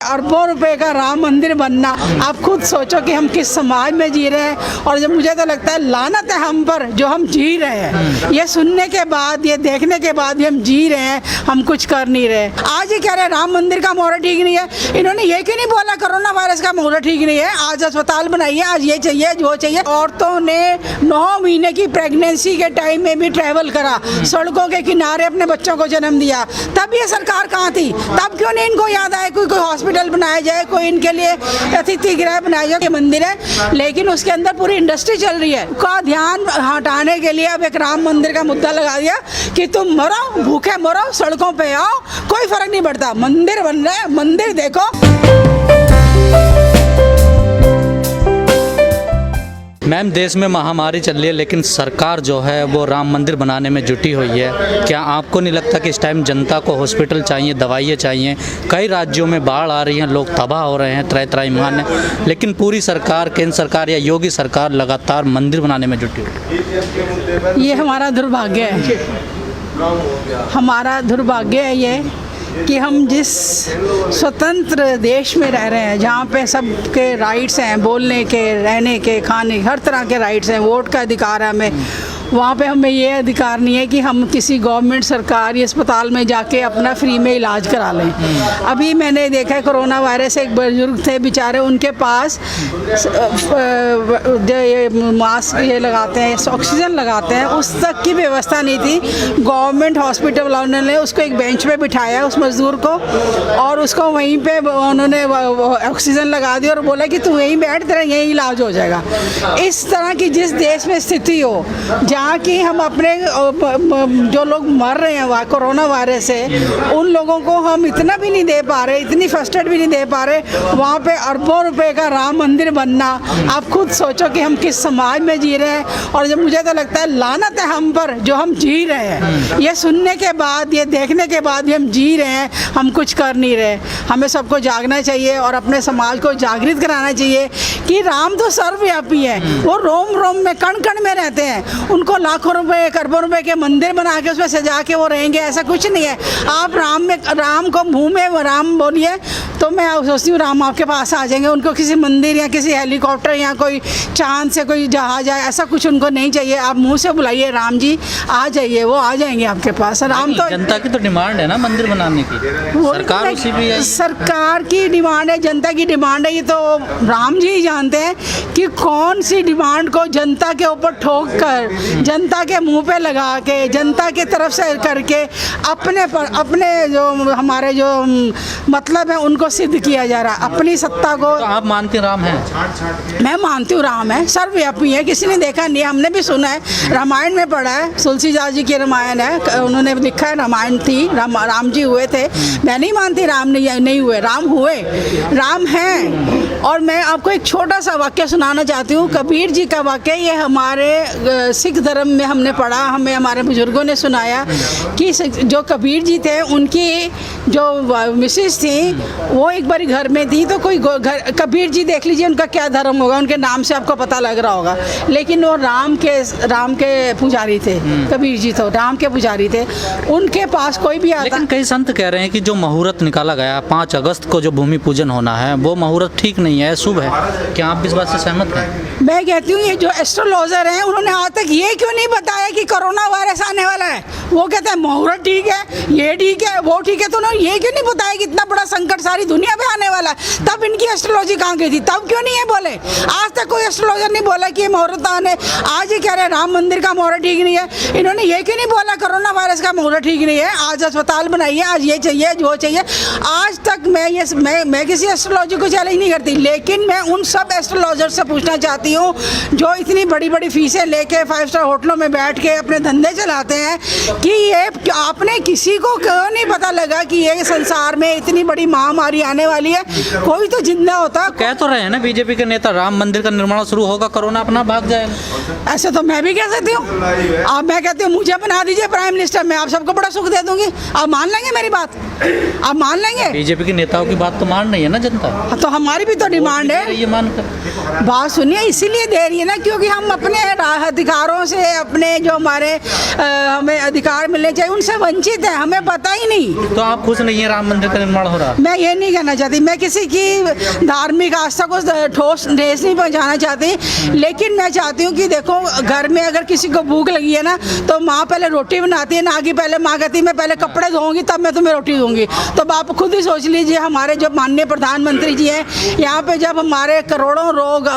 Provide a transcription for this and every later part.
अरबों रुपए का राम मंदिर बनना, आप खुद सोचो कि हम किस समाज में जी रहे हैं। और जब मुझे तो लगता है लानत है हम पर जो हम जी रहे हैं। ये सुनने के बाद, ये देखने के बाद भी हम जी रहे हैं, हम कुछ कर नहीं रहे। आज ये कह रहे हैं राम मंदिर का मुहूर्त ठीक नहीं है। इन्होंने ये क्यों नहीं बोला कोरोना वायरस का मुहूर्त ठीक नहीं है, आज अस्पताल बनाइए, आज ये चाहिए वो चाहिए। औरतों ने 9 महीने की प्रेगनेंसी के टाइम में भी ट्रैवल करा, सड़कों के किनारे अपने बच्चों को जन्म दिया। तब ये सरकार कहाँ थी? तब क्यों नहीं इनको याद आया कोई हॉस्पिटल बनाया जाए, कोई इनके लिए अतिथि गृह बनाया जाए। ये मंदिर है लेकिन उसके अंदर पूरी इंडस्ट्री चल रही है। का ध्यान हटाने के लिए अब एक राम मंदिर का मुद्दा लगा दिया कि तुम मरो, भूखे मरो, सड़कों पे आओ, कोई फर्क नहीं पड़ता। मंदिर बन रहा है, मंदिर देखो। मैम, देश में महामारी चल रही है लेकिन सरकार जो है वो राम मंदिर बनाने में जुटी हुई है। क्या आपको नहीं लगता कि इस टाइम जनता को हॉस्पिटल चाहिए, दवाइयाँ चाहिए? कई राज्यों में बाढ़ आ रही हैं, लोग तबाह हो रहे हैं, तरह ईमान है, लेकिन पूरी सरकार, केंद्र सरकार या योगी सरकार लगातार मंदिर बनाने में जुटी हुई है। ये हमारा दुर्भाग्य है, हमारा दुर्भाग्य है ये कि हम जिस स्वतंत्र देश में रह रहे हैं, जहाँ पे सबके राइट्स हैं, बोलने के, रहने के, खाने, हर तरह के राइट्स हैं, वोट का अधिकार है हमें, वहाँ पे हमें ये अधिकार नहीं है कि हम किसी गवर्नमेंट सरकारी अस्पताल में जाके अपना फ्री में इलाज करा लें। अभी मैंने देखा है कोरोना वायरस, एक बुजुर्ग थे बेचारे, उनके पास ये मास्क ये लगाते हैं, ऑक्सीजन लगाते हैं, उस तक की व्यवस्था नहीं थी। गवर्नमेंट हॉस्पिटल वालों ने उसको एक बेंच पे बिठाया उस मजदूर को, और उसको वहीं पे उन्होंने ऑक्सीजन लगा दी और बोला कि तू यहीं बैठ, तेरा यहीं इलाज हो जाएगा। इस तरह की जिस देश में स्थिति हो, जहाँ कि हम अपने जो लोग मर रहे हैं कोरोना वायरस से, उन लोगों को हम इतना भी नहीं दे पा रहे, इतनी फर्स्ट एड भी नहीं दे पा रहे, वहाँ पे अरबों रुपए का राम मंदिर बनना, आप खुद सोचो कि हम किस समाज में जी रहे हैं। और जब मुझे तो लगता है लानत है हम पर जो हम जी रहे हैं। ये सुनने के बाद, ये देखने के बाद भी हम जी रहे हैं, हम कुछ कर नहीं रहे। हमें सबको जागना चाहिए और अपने समाज को जागृत कराना चाहिए कि राम तो सर्वव्यापी है, वो रोम रोम में, कण कण में रहते हैं। उनको लाखों रुपए, अरबों रुपए के मंदिर बना के उसमें सजा के वो रहेंगे, ऐसा कुछ नहीं है। आप राम को मुंह में राम बोलिए तो मैं सोचती हूँ राम आपके पास आ जाएंगे। उनको किसी मंदिर या किसी हेलीकॉप्टर या कोई चांद से कोई जहाज आए, ऐसा कुछ उनको नहीं चाहिए। आप मुंह से बुलाइए राम जी आ जाइए, वो आ जाएंगे आपके पास। राम तो जनता की तो डिमांड है ना मंदिर बनाने की, सरकार उसी भी है। सरकार की डिमांड है, जनता की डिमांड है, ये तो राम जी ही जानते हैं कि कौन सी डिमांड को जनता के ऊपर ठोक कर, जनता के मुंह पे लगा के, जनता की तरफ से करके अपने जो हमारे जो मतलब है उनको सिद्ध किया जा रहा है, अपनी सत्ता को। तो आप मानते राम है? मैं मानती हूँ राम है, सर्वव्यापी है, किसी ने देखा नहीं, हमने भी सुना है, रामायण में पढ़ा है, तुलसीदास जी की रामायण है, उन्होंने लिखा है, रामायण थी, राम जी हुए थे। मैं नहीं मानती राम नहीं हुए, राम हुए, राम हैं। और मैं आपको एक छोटा सा वाक्य सुनाना चाहती हूँ, कबीर जी का वाक्य। ये हमारे सिख धर्म में हमने पढ़ा, हमें हमारे बुजुर्गों ने सुनाया कि जो कबीर जी थे, उनकी जो मिसेस थी वो एक बार घर में थी, तो कोई कबीर जी देख लीजिए उनका क्या धर्म होगा, उनके नाम से आपको पता लग रहा होगा, लेकिन वो राम के पुजारी थे। कबीर जी तो राम के पुजारी थे, उनके पास कोई भी आता। लेकिन कई संत कह रहे हैं कि जो मुहूर्त निकाला गया 5 अगस्त को जो भूमि पूजन होना है, वो मुहूर्त ठीक नहीं है, शुभ है। क्या आप इस बात से सहमत हैं? मैं कहती हूँ ये जो एस्ट्रोलॉजर हैं, उन्होंने आज तक ये क्यों नहीं बताया कि कोरोना वायरस आने वाला है? वो कहते हैं मुहूर्त ठीक है, ये ठीक है, वो ठीक है, तो उन्होंने ये क्यों नहीं बताया कि इतना बड़ा संकट सारी दुनिया पे आने वाला है? तब इनकी एस्ट्रोलॉजी कहाँ गई थी? तब क्यों नहीं है बोले? आज तक कोई एस्ट्रोलॉजर नहीं बोला कि ये मुहूर्त आने। आज ये कह रहे हैं राम मंदिर का मुहूर्त ठीक नहीं है। इन्होंने ये क्यों नहीं बोला कोरोना वायरस का मुहूर्त ठीक नहीं है, आज अस्पताल बनाइए, आज ये चाहिए, वो चाहिए। आज तक मैं किसी एस्ट्रोलॉजी को चैलेंज नहीं करती, लेकिन मैं उन सब एस्ट्रोलॉजर से पूछना चाहती हूँ जो इतनी बड़ी बड़ी फीसें लेके 5 स्टार होटलों में बैठ के अपने धंधे चलाते हैं, कि ये आपने किसी को क्यों नहीं पता लगा कि ये संसार में इतनी बड़ी महामारी आने वाली है? कोई तो जिंदा होता। कह तो रहे हैं ना बीजेपी के नेता, राम मंदिर का निर्माण शुरू होगा, कोरोना अपना भाग जाएगा। ऐसे तो मैं भी कह सकती हूँ। अब मैं कहती हूँ मुझे बना दीजिए प्राइम मिनिस्टर, मैं आप सबको बड़ा सुख दे दूंगी। आप मान लेंगे मेरी बात? आप मान लेंगे? बीजेपी के नेताओं की बात तो मान रही है ना जनता, तो हमारी भी तो डिमांड है। ये मानकर बात सुनिए, इसीलिए दे रही है ना क्योंकि हम अपने अधिकारों से, अपने जो हमारे हमें अधिकार मिलने चाहिए, उनसे वंचित है, हमें पता ही नहीं। तो आप खुश नहीं है राम मंदिर का निर्माण हो रहा? मैं ये नहीं नहीं कहना चाहती, मैं किसी की धार्मिक आस्था को ठोस ठेस नहीं पहुंचाना चाहती, लेकिन मैं चाहती हूँ कि देखो घर में अगर किसी को भूख लगी है ना तो माँ पहले रोटी बनाती है ना कि पहले माँ कहती है मैं पहले कपड़े धोऊंगी तब मैं तुम्हें रोटी दूंगी। तो आप खुद ही सोच लीजिए, हमारे जो माननीय प्रधानमंत्री जी हैं यहाँ पे जब हमारे करोड़ों लोग,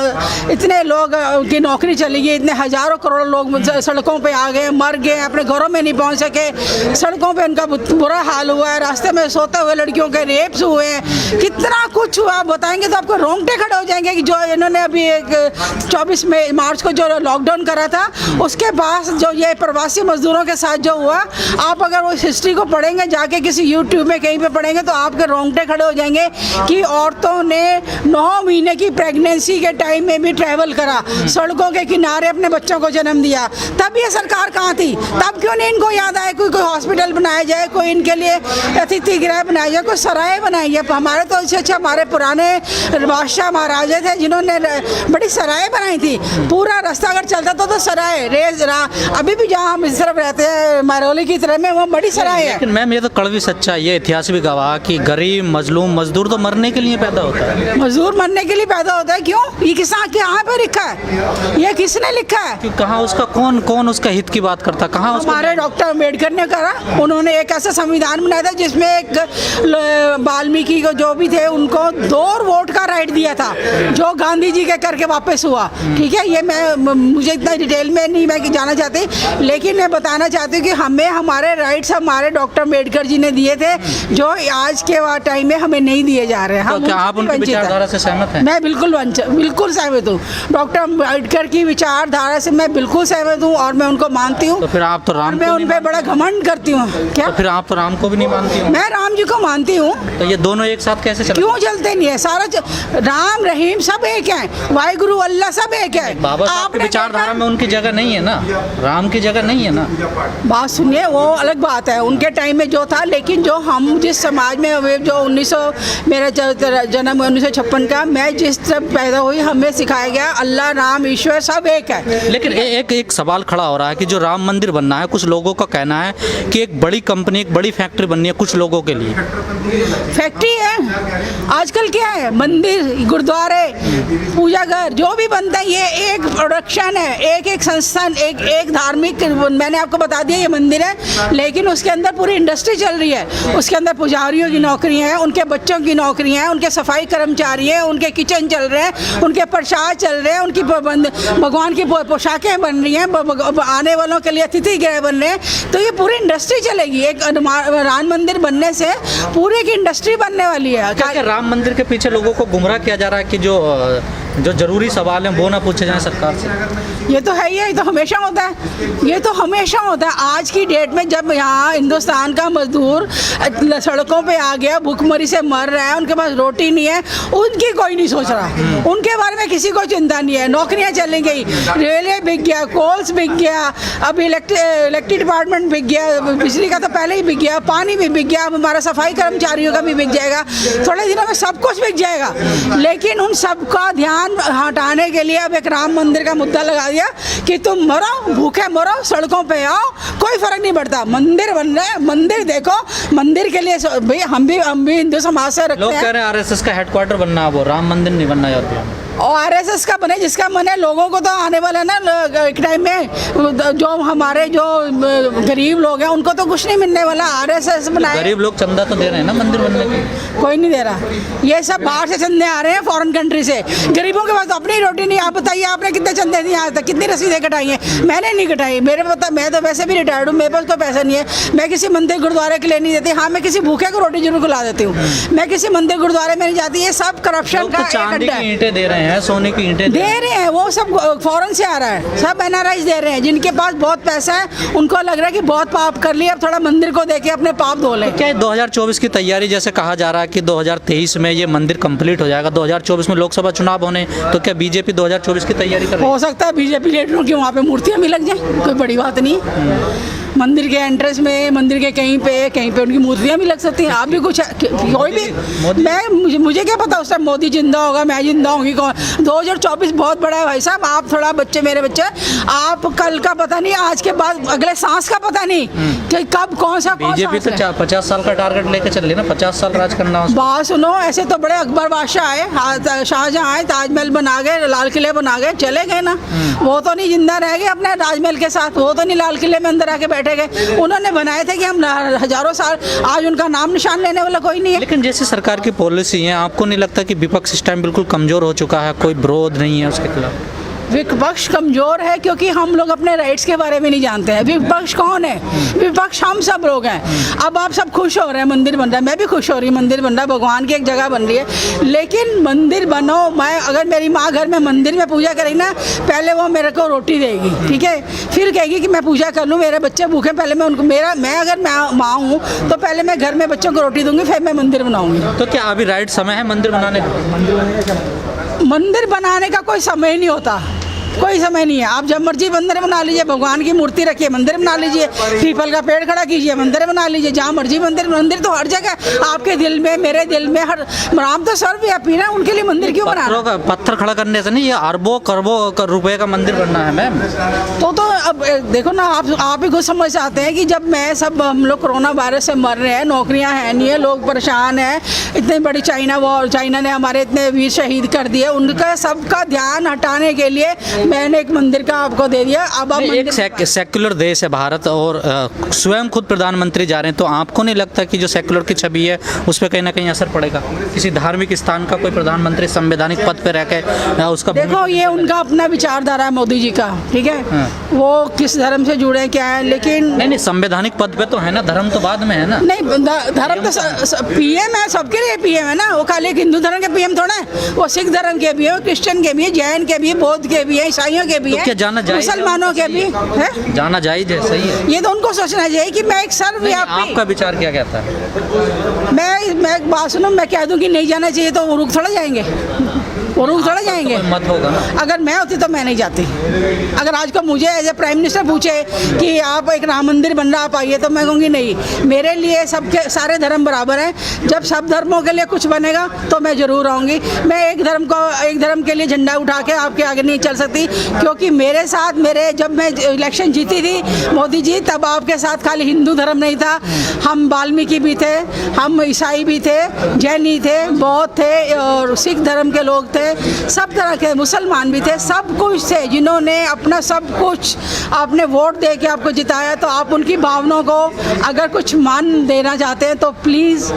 इतने लोग की नौकरी चली गई, इतने हजारों करोड़ लोग सड़कों पे आ गए, मर गए, अपने घरों में नहीं पहुंच सके, सड़कों पे उनका बुरा हाल हुआ है, रास्ते में सोते हुए लड़कियों के रेप्स हुए हैं, कितना कुछ हुआ बताएंगे तो आपको रोंगटे खड़े हो जाएंगे कि जो इन्होंने अभी एक 24 मार्च को जो लॉकडाउन करा था उसके बाद जो ये प्रवासी मजदूरों के साथ जो हुआ, आप अगर वो हिस्ट्री को पढ़ेंगे जाके किसी यूट्यूब में कहीं पे पढ़ेंगे तो आपके रोंगटे खड़े हो जाएंगे कि औरतों ने 9 महीने की प्रेगनेंसी के टाइम में भी ट्रैवल करा, सड़कों के किनारे अपने बच्चों को जन्म दिया। तब ये सरकार कहाँ थी? तब क्यों नहीं इनको याद आया कोई हॉस्पिटल बनाया जाए, कोई इनके लिए अतिथि गृह बनाया जाए, कोई सराय बनाई है। हमारे तो अच्छा हमारे पुराने बादशाह महाराजे थे जिन्होंने बड़ी सराय बनाई थी, पूरा रास्ता अगर चलता तो सराय अभी भी जहाँ हम इस तरफ रहते हैं महरौली की तरफ में वो बड़ी सराय है। लेकिन मैम ये तो कड़वी सच्चाई है, इतिहास भी गवाह कि गरीब मजलूम मजदूर तो मरने के लिए पैदा होता है। मजदूर मरने के लिए पैदा होता है, क्यों? ये किसान कहाँ पे लिखा है? ये किसने लिखा है? कहाँ उसका कौन उसका हित की बात करता? कहाँ हमारे डॉक्टर अम्बेडकर ने करा, उन्होंने एक ऐसा संविधान बनाया था जिसमें एक वाल्मीकि को जो भी थे उनको 2 वोट का राइट दिया था जो गांधी जी के करके वापस हुआ। ठीक है, ये मुझे इतना डिटेल में नहीं मैं जाना चाहती, लेकिन मैं बताना चाहती हूँ कि हमें हमारे राइट्स हमारे डॉक्टर अम्बेडकर जी ने दिए थे जो आज के टाइम में हमें नहीं दिए जा रहे हैं। तो क्या आप उनकी विचारधारा से सहमत हैं? मैं बिल्कुल सहमत हूँ, डॉक्टर अम्बेडकर की विचारधारा से मैं बिल्कुल सहमत हूँ और मैं उनको मानती हूँ। तो फिर आप तो राम मैं उन पर बड़ा घमंड करती हूँ। क्या? तो फिर आप तो राम को भी नहीं मानती हूँ? मैं राम जी को मानती हूँ। तो ये दोनों एक साथ कैसे चलते? क्यों चलते नहीं है? सारा राम रहीम सब एक है, वाहिगुरु अल्लाह सब एक है। बाबा साहब की विचारधारा में उनकी जगह नहीं है ना, राम की जगह नहीं है ना। बात सुनिए, वो अलग बात है, उनके टाइम में जो था, लेकिन जो हम जिस समाज में जो 1900 मेरा जन्म 1956 का, मैं जिस तरह पैदा हुई हमें सिखाया गया अल्लाह राम ईश्वर सब एक है। लेकिन एक सवाल खड़ा हो रहा है कि जो राम मंदिर बनना है, कुछ लोगों का कहना है कि एक बड़ी कंपनी एक बड़ी फैक्ट्री बननी है कुछ लोगों के लिए। फैक्ट्री है आजकल, क्या है, मंदिर गुरुद्वारे पूजा घर जो भी बनता है ये एक प्रोडक्शन है, एक संस्थान, एक धार्मिक, मैंने आपको बता दिया ये मंदिर है, लेकिन उसके अंदर पूरी इंडस्ट्री चल रही है। उसके अंदर पुजारियों की नौकरियां हैं, उनके बच्चों की नौकरियां हैं, उनके सफाई कर्मचारी हैं, उनके किचन चल रहे हैं, उनके प्रसाद चल रहे हैं, उनकी भगवान की पोशाकें बन रही हैं, आने वालों के लिए अतिथि गृह बन रहे हैं। तो ये पूरी इंडस्ट्री चलेगी, एक राम मंदिर बनने से पूरी की इंडस्ट्री बनने वाली है। क्या राम मंदिर के पीछे लोगों को गुमराह किया जा रहा है कि जो जरूरी सवाल हैं वो ना पूछे जाएं सरकार से? ये तो है ही है, ये तो हमेशा होता है, ये तो हमेशा होता है। आज की डेट में जब यहाँ हिंदुस्तान का मजदूर सड़कों पे आ गया, भूखमरी से मर रहा है, उनके पास रोटी नहीं है, उनकी कोई नहीं सोच रहा, उनके बारे में किसी को चिंता नहीं है। नौकरियाँ चली गई, रेलवे बिक गया, कोल्स बिक गया, अब इलेक्ट्रिक डिपार्टमेंट बिक गया, बिजली का तो पहले ही बिक गया, पानी भी बिक गया, अब हमारा सफाई कर्मचारियों का भी बिक जाएगा, थोड़े दिनों में सब कुछ बिक जाएगा। लेकिन उन सबका ध्यान हटाने के लिए अब एक राम मंदिर का मुद्दा लगा दिया कि तुम मरो, भूखे मरो, सड़कों पे आओ, कोई फर्क नहीं पड़ता। मंदिर बन रहा है, मंदिर देखो, मंदिर के लिए भाई हम भी हिंदू समाज से रखते हैं। लोग कह रहे हैं आरएसएस का हेडक्वार्टर बनना है, वो राम मंदिर नहीं बनना यार। और आरएसएस का बने जिसका मन है, लोगों को तो आने वाला ना एक टाइम में जो हमारे जो गरीब लोग हैं उनको तो कुछ नहीं मिलने वाला। आरएसएस बनाए, गरीब लोग चंदा तो दे रहे हैं ना मंदिर बनने के? कोई नहीं दे रहा, ये सब बाहर से चंदे आ रहे हैं, फॉरेन कंट्री से। गरीबों के पास तो अपनी रोटी नहीं। आप बताइए आपने कितने चंदे दिए आज तक, कितनी रसीदें कटाई हैं? मैंने नहीं कटाई, मेरे पता, मैं तो वैसे भी रिटायर्ड हूँ, मेरे पास कोई पैसा नहीं है, मैं किसी मंदिर गुरुद्वारे के लिए नहीं देती। हाँ, मैं किसी भूखे को रोटी जरूर खिला देती हूँ, मैं किसी मंदिर गुरुद्वारे में नहीं जाती। ये सब करप्शन का चांदी की ईंटें दे रहे हैं, सोने की ईंटें दे रहे हैं, वो सब फॉरेन से आ रहा है, सब एनआरआई दे रहे हैं जिनके पास बहुत पैसा है, उनको लग रहा है कि बहुत पाप कर लिया, अब थोड़ा मंदिर को देके अपने पाप धो ले। क्या 2024 की तैयारी, जैसे कहा जा रहा है कि 2023 में ये मंदिर कंप्लीट हो जाएगा, 2024 में लोकसभा चुनाव होने, तो क्या बीजेपी 2024 की तैयारी कर रही है? हो सकता है बीजेपी लीडरों की वहाँ पे मूर्तियाँ भी लग जाए, कोई बड़ी बात नहीं है। मंदिर के एंट्रेंस में, मंदिर के कहीं पे उनकी मूर्तियाँ भी लग सकती हैं। आप भी कुछ कोई भी, मैं मुझे क्या पता उस टाइम मोदी जिंदा होगा, मैं जिंदा होंगी, कौन। 2024 बहुत बड़ा है भाई साहब। आप थोड़ा बच्चे, मेरे बच्चे, आप कल का पता नहीं, आज के बाद अगले सांस का पता नहीं कि कब कौन सा बीजेपी तो 50 साल का टारगेट लेके चल रही है ना, 50 साल राज करना। बात सुनो, ऐसे तो बड़े अकबर बादशाह आए, शाहजहां आए, ताजमहल बना गए, लाल किले बना गए, चले गए ना। वो तो नहीं जिंदा रह गए अपने राजमहल के साथ, वो तो नहीं लाल किले में अंदर आके बैठे गए। उन्होंने बनाए थे कि हम हजारों साल, आज उनका नाम निशान लेने वाला कोई नहीं है। लेकिन जैसे सरकार की पॉलिसी है, आपको नहीं लगता कि विपक्ष इस टाइम बिल्कुल कमजोर हो चुका है, कोई विरोध नहीं है उसके खिलाफ? विपक्ष कमजोर है क्योंकि हम लोग अपने राइट्स के बारे में नहीं जानते हैं। विपक्ष कौन है? विपक्ष हम सब लोग हैं। अब आप सब खुश हो रहे हैं, मंदिर बन रहा है, मैं भी खुश हो रही हूँ, मंदिर बन रहा है, भगवान की एक जगह बन रही है। लेकिन मंदिर बनो, मैं अगर मेरी माँ घर में मंदिर में पूजा करेगी ना, पहले वो मेरे को रोटी देगी, ठीक है, फिर कहेगी कि मैं पूजा कर लूँ, मेरे बच्चे भूखे, पहले मैं उनको, मैं अगर माँ हूँ तो पहले मैं घर में बच्चों को रोटी दूंगी, फिर मैं मंदिर बनाऊंगी। तो क्या अभी राइट समय है मंदिर बनाने का? मंदिर बनाने का कोई समय नहीं होता, कोई समय नहीं है। आप जब मर्जी मंदिर बना लीजिए, भगवान की मूर्ति रखिए, मंदिर बना लीजिए, पीपल का पेड़ खड़ा कीजिए, मंदिर बना लीजिए, जहाँ मर्जी मंदिर तो हर जगह आपके दिल में, मेरे दिल में, हर राम तो सर्वव्यापी ना, उनके लिए मंदिर क्यों बना? पत्थर खड़ा करने से नहीं, ये अरबों करोड़ों रुपए का मंदिर बनना है मैम। तो अब देखो ना, आप भी खुद समझ आते हैं कि जब हम लोग कोरोना वायरस से मर रहे हैं, नौकरियां हैं नहीं है, लोग परेशान हैं, इतनी बड़ी चाइना ने हमारे इतने वीर शहीद कर दिए, उनका सबका ध्यान हटाने के लिए मैंने एक मंदिर का आपको दे दिया। अब आप एक सेक्युलर देश है भारत, और स्वयं खुद प्रधानमंत्री जा रहे हैं, तो आपको नहीं लगता कि जो सेक्युलर की छवि है उस पर कहीं ना कहीं असर पड़ेगा? किसी धार्मिक स्थान का कोई प्रधानमंत्री संवैधानिक पद पर रह के उसका, देखो ये उनका अपना विचारधारा है मोदी जी का, ठीक है। हाँ। वो किस धर्म से जुड़े क्या है, लेकिन नहीं संवैधानिक पद पे तो है ना, धर्म तो बाद में है ना। नहीं, धर्म तो पीएम है, सबके लिए पीएम है ना। वो खाली एक हिंदू धर्म के पीएम थोड़ा है, वो सिख धर्म के भी है, क्रिश्चियन के भी है, जैन के भी है, बौद्ध के भी है, ईसाइयों के भी तो है, क्या जाना जायज है? मुसलमानों के भी है। जाना जायज है, सही है। ये तो उनको सोचना चाहिए कि मैं एक सर्वव्यापी, आपका विचार क्या कहता है? मैं एक बात सुनो, मैं कह दूं कि नहीं जाना चाहिए तो वो रुक थोड़ा जाएंगे, वो रुक थोड़ा जाएंगे। मत होगा ना। अगर मैं होती तो मैं नहीं जाती। अगर आज को मुझे एज ए प्राइम मिनिस्टर पूछे कि आप एक राम मंदिर बन रहा, आप आइए, तो मैं कहूँगी नहीं, मेरे लिए सबके सारे धर्म बराबर हैं। जब सब धर्मों के लिए कुछ बनेगा तो मैं ज़रूर आऊँगी। मैं एक धर्म के लिए झंडा उठा के आपके आगे नहीं चल सकती, क्योंकि मेरे साथ जब मैं इलेक्शन जीती थी मोदी जी, तब आपके साथ खाली हिंदू धर्म नहीं था, हम वाल्मीकि भी थे, हम ईसाई भी थे, जैनी थे, बौद्ध थे, और सिख धर्म के लोग थे, सब तरह के मुसलमान भी थे, सब कुछ थे, जिन्होंने अपना सब कुछ आपने वोट दे के आपको जिताया। तो आप उनकी भावनाओं को अगर कुछ मान देना चाहते हैं तो प्लीज़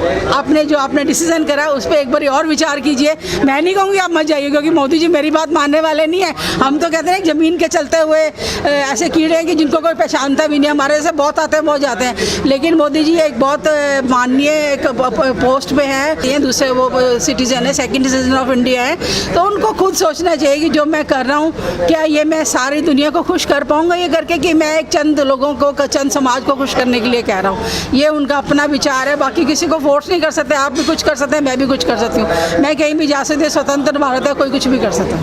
आपने डिसीजन करा उस पर एक बार और विचार कीजिए। मैं नहीं कहूँगी आप मत जाइए, क्योंकि मोदी जी मेरी बात मानने वाले नहीं है। हम तो कहते हैं ज़मीन के चलते हुए ऐसे कीड़े हैं कि जिनको कोई पहचानता भी नहीं। हमारे से बहुत आते हैं, बहुत जाते हैं, लेकिन मोदी जी एक बहुत माननीय एक पोस्ट पे हैं, ये दूसरे वो सिटीजन है, सेकंड सिटीजन ऑफ इंडिया है। तो उनको खुद सोचना चाहिए कि जो मैं कर रहा हूँ, क्या ये मैं सारी दुनिया को खुश कर पाऊँगा ये करके, कि मैं एक चंद लोगों को, चंद समाज को खुश करने के लिए कह रहा हूँ। ये उनका अपना विचार है, बाकी किसी को फोर्स नहीं कर सकते। आप भी कुछ कर सकते हैं, मैं भी कुछ कर सकती हूँ, मैं कहीं भी जा सकती हूँ, स्वतंत्र भारत है, कोई कुछ भी कर सकता है।